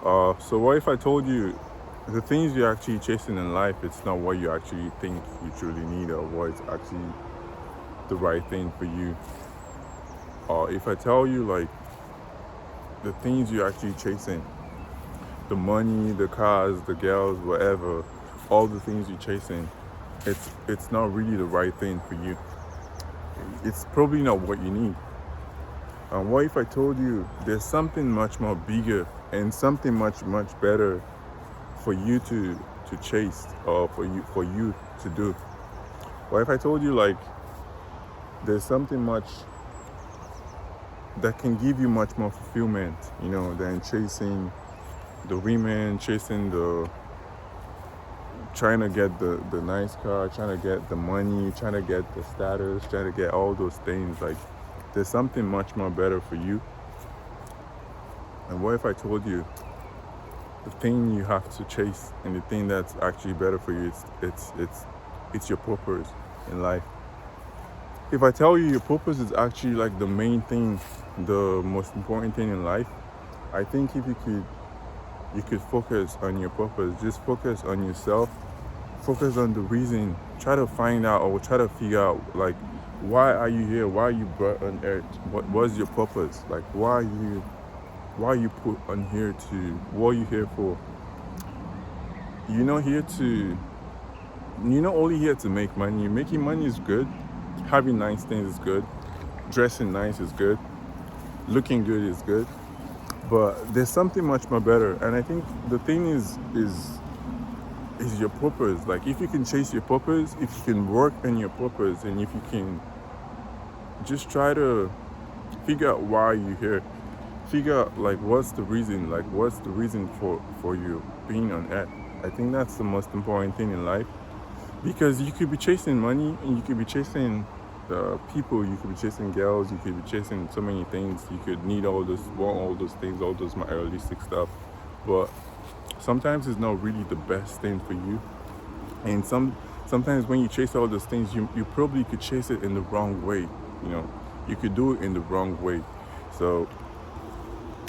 So what if I told you the things you're actually chasing in life, it's not what you actually think you truly need or what is actually the right thing for you? Or if I tell you like the things you're actually chasing, the money, the cars, the girls, whatever, all the things you're chasing, it's not really the right thing for you. It's probably not what you need. And what if I told you there's something much more bigger and something much better for you to chase or for you to do? What if I told you like there's something much that can give you much more fulfillment, than chasing the women, chasing the trying to get the nice car, trying to get the money, trying to get the status, trying to get all those things. Like there's something much more better for you. And what if I told you the thing you have to chase and the thing that's actually better for you, it's your purpose in life. If I tell you your purpose is actually like the main thing, the most important thing in life, I think if you could focus on your purpose, just focus on yourself, focus on the reason, try to find out or try to figure out like why are you here, why are you brought on earth, what was your purpose, like why are you put on here to, what are you here for? You're not here to, you're not only here to make money. Making money is good, having nice things is good, dressing nice is good, looking good is good, but there's something much more better. And I think the thing is your purpose. Like if you can chase your purpose, if you can work on your purpose, and if you can just try to figure out why you're here, figure out like what's the reason, for you being on earth. I think that's the most important thing in life, because you could be chasing money and you could be chasing people, you could be chasing girls, you could be chasing so many things, you could need want all those things, all those materialistic stuff, but sometimes it's not really the best thing for you. And sometimes when you chase all those things, you probably could chase it in the wrong way. You could do it in the wrong way. So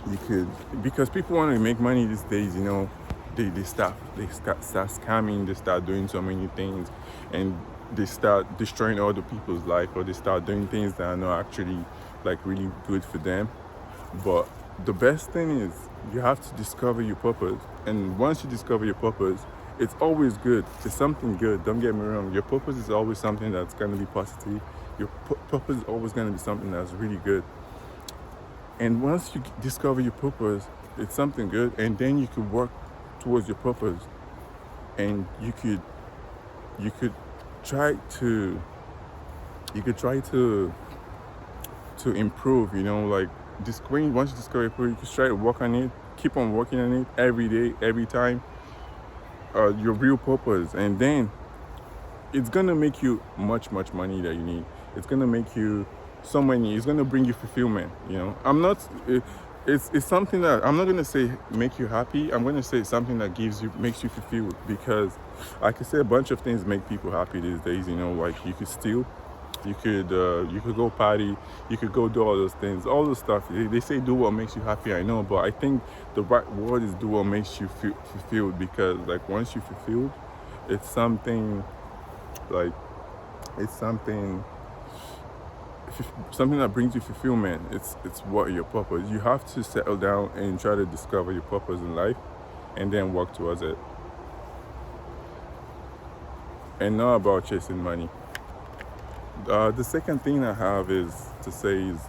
you could, because people want to make money these days, they start scamming, they start doing so many things, and they start destroying other people's life, or they start doing things that are not actually like really good for them. But the best thing is you have to discover your purpose, and once you discover your purpose, it's always good. It's something good. Don't get me wrong. Your purpose is always something that's going to be positive. Your purpose is always going to be something that's really good. And once you discover your purpose, it's something good, and then you could work towards your purpose, and you could try to improve. Like once you discover your purpose, you could try to work on it, keep on working on it every day, every time. Your real purpose, and then it's gonna make you much money that you need. It's gonna make you so many. It's gonna bring you fulfillment. I'm not. It's something that I'm not gonna say make you happy. I'm gonna say something that makes you fulfilled, because I can say a bunch of things make people happy these days. Like you could steal, you could go party, you could go do all those things, all the stuff. They say do what makes you happy. I know, but I think the right word is do what makes you feel fulfilled, because like once you're fulfilled, it's something like it's something that brings you fulfillment. It's what your purpose. You have to settle down and try to discover your purpose in life, and then work towards it, and not about chasing money. The second thing I have is to say is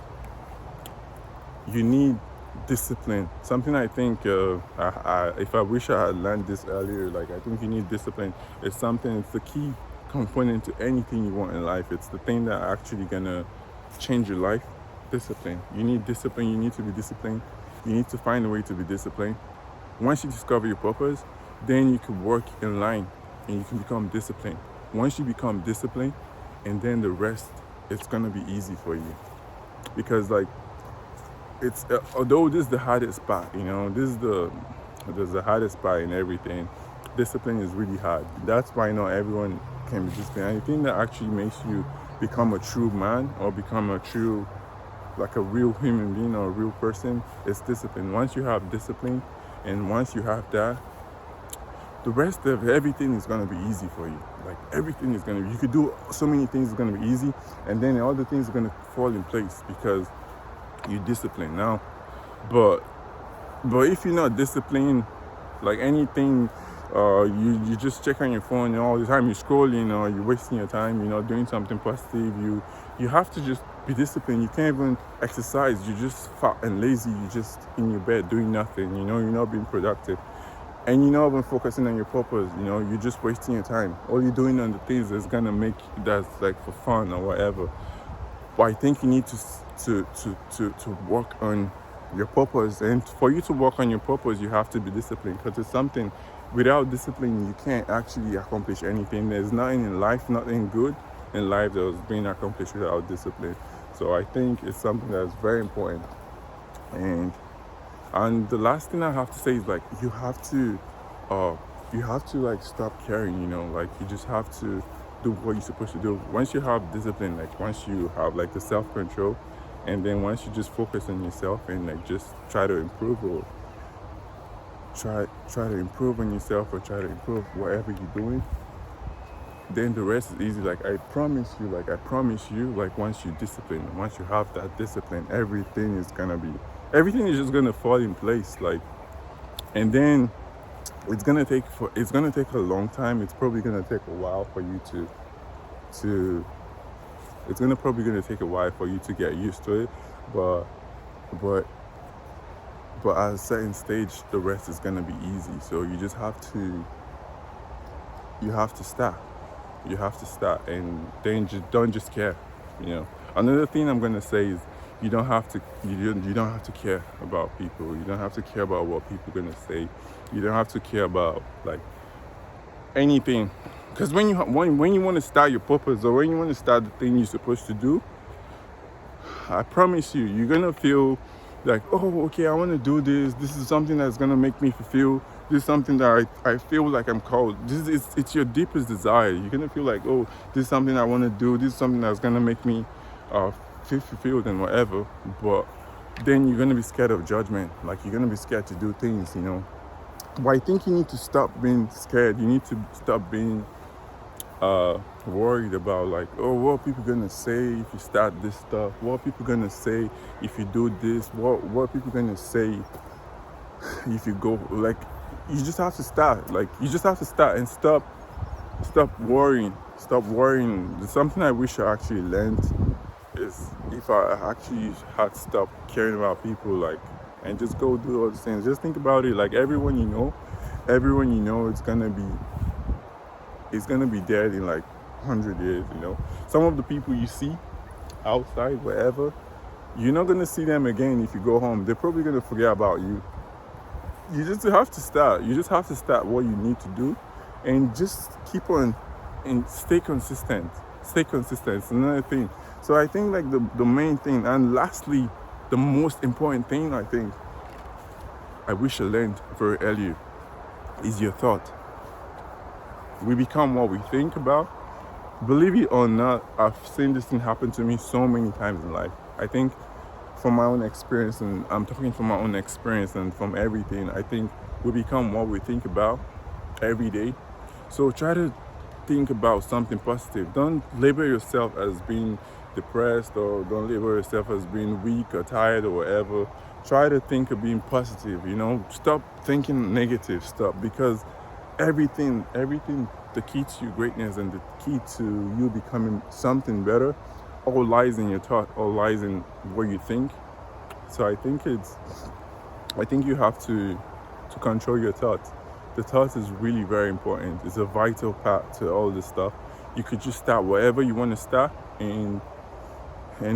you need discipline. Something I think, if I wish I had learned this earlier, like I think you need discipline. It's the key component to anything you want in life. It's the thing that actually gonna change your life. Discipline. You need discipline. You need to be disciplined. You need to find a way to be disciplined. Once you discover your purpose, then you can work in line and you can become disciplined. Once you become disciplined, and then the rest, it's gonna be easy for you, because like it's although this is the hardest part, this is the hardest part in everything. Discipline is really hard. That's why not everyone can be disciplined. Anything that actually makes you become a true man, or become a real human being, or a real person, is discipline. Once you have discipline, And once you have that, the rest of everything is gonna be easy for you. Like everything is gonna be, you could do so many things is gonna be easy, and then all the things are gonna fall in place because you discipline now. But if you're not disciplined, like anything, you just check on your phone and all the time you're scrolling or you're wasting your time, you're not doing something positive. You have to just be disciplined. You can't even exercise. You're just fat and lazy. You're just in your bed doing nothing. You're not being productive. And you're not even focusing on your purpose. You're just wasting your time. All you're doing on the things that's gonna make that's like for fun or whatever. But I think you need to work on your purpose. And for you to work on your purpose, you have to be disciplined, because it's something, without discipline, you can't actually accomplish anything. There's nothing in life, nothing good in life that was being accomplished without discipline. So I think it's something that's very important. And the last thing I have to say is, like, you have to like stop caring, like you just have to do what you're supposed to do. Once you have discipline, like once you have like the self-control, and then once you just focus on yourself and like just try to improve, or try to improve on yourself, or try to improve whatever you're doing, then the rest is easy. Like I promise you, like once you discipline, once you have that discipline, everything is just gonna fall in place. Like, and then it's gonna take a long time. It's probably gonna take a while for you to get used to it, but at a certain stage, the rest is gonna be easy. So you have to start. You have to start, and then don't just care. Another thing I'm gonna say is, you don't have to care about people. You don't have to care about what people are gonna say. You don't have to care about like anything, because when you want to start your purpose, or when you want to start the thing you're supposed to do, I promise you, you're gonna feel like, oh, okay, I want to do this. This is something that's gonna make me fulfill. This is something that I feel like I'm called. It's your deepest desire. You're gonna feel like, oh, this is something I want to do. This is something that's gonna make me feel fulfilled and whatever. But then you're gonna be scared of judgment. Like, you're gonna be scared to do things. But I think you need to stop being scared. You need to stop being worried about like, oh, what are people gonna say if you start this stuff? What are people gonna say if you do this? What are people gonna say if you go? Like, you just have to start. Like, you just have to start and stop worrying. Stop worrying. There's something I wish I actually learned, is if I actually had stopped caring about people, like, and just go do all these things. Just think about it. Like, everyone you know, it's gonna be dead in like 100 years. Some of the people you see outside, wherever, you're not gonna see them again if you go home. They're probably gonna forget about you. You just have to start. You just have to start what you need to do, and just keep on and stay consistent. It's another thing. So I think like the main thing, and lastly, the most important thing I think I wish I learned very early, is your thought. We become what we think about. Believe it or not, I've seen this thing happen to me so many times in life. I think from my own experience, and I'm talking from my own experience and from everything, I think we become what we think about every day. So try to think about something positive. Don't label yourself as being depressed, or don't label yourself as being weak or tired or whatever. Try to think of being positive. Stop thinking negative stuff, because everything, the key to your greatness and the key to you becoming something better, all lies in your thought, all lies in what you think. So I think you have to control your thoughts. The thought is really very important. It's a vital part to all this stuff. You could just start wherever you want to start, and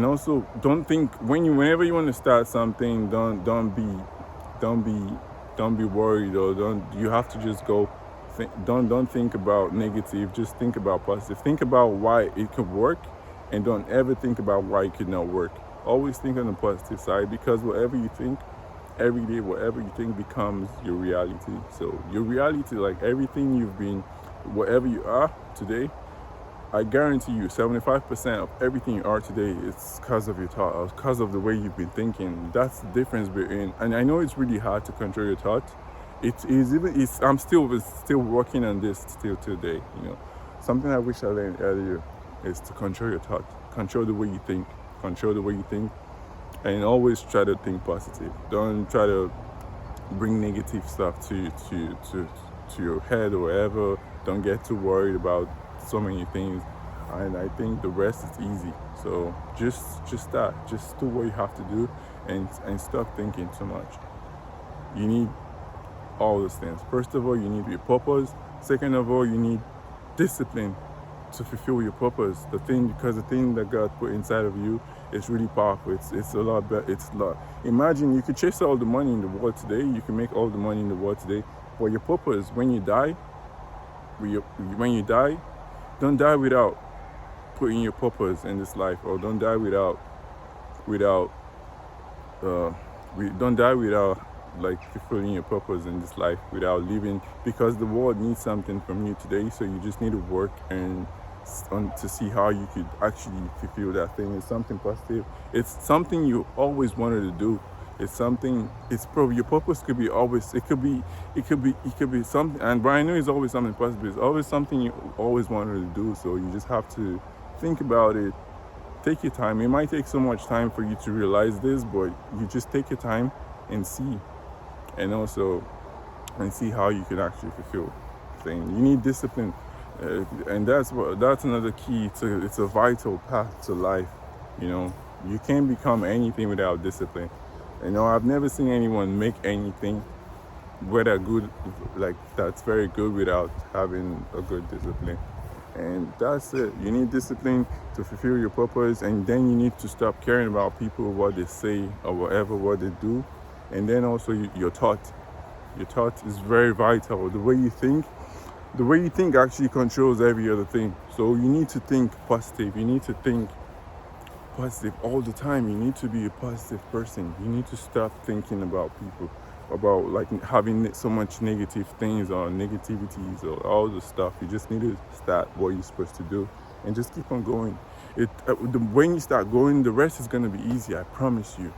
also don't think whenever you want to start something, don't be worried, or you have to just go. Don't think about negative. Just think about positive. Think about why it could work, and don't ever think about why it could not work. Always think on the positive side, because whatever you think every day, whatever you think becomes your reality. So your reality, like everything you've been, whatever you are today, I guarantee you 75% of everything you are today is because of your thought, or because of the way you've been thinking. That's the difference between, and I know it's really hard to control your thoughts, It is even. I'm still working on this still today. Something I wish I learned earlier is to control your thoughts, control the way you think, control the way you think, and always try to think positive. Don't try to bring negative stuff to your head or whatever. Don't get too worried about so many things, and I think the rest is easy. So just that, just do what you have to do, and stop thinking too much. You need all those things. First of all, you need your purpose. Second of all, you need discipline to fulfill your purpose. Because the thing that God put inside of you is really powerful. It's a lot better. It's a lot. Imagine you could chase all the money in the world today. You can make all the money in the world today. But your purpose, when you die, don't die without putting your purpose in this life, or don't die without don't die without like fulfilling your purpose in this life, without living, because the world needs something from you today. So you just need to work to see how you could actually fulfill that thing. It's something positive. It's something you always wanted to do. It's probably your purpose could be always. It could be something. And Brian know it's always something positive. It's always something you always wanted to do. So you just have to think about it. Take your time. It might take so much time for you to realize this, but you just take your time and see, and see how you can actually fulfill things. You need discipline, and that's another key to. It's a vital path to life. You can't become anything without discipline. I've never seen anyone make anything whether good, like that's very good, without having a good discipline. And that's it. You need discipline to fulfill your purpose, and then you need to stop caring about people, what they say or whatever, what they do. And then also your thought. Your thought is very vital. The way you think actually controls every other thing. So you need to think positive. You need to think positive all the time. You need to be a positive person. You need to stop thinking about people, about like having so much negative things or negativities or all the stuff. You just need to start what you're supposed to do and just keep on going. When you start going, the rest is going to be easy. I promise you.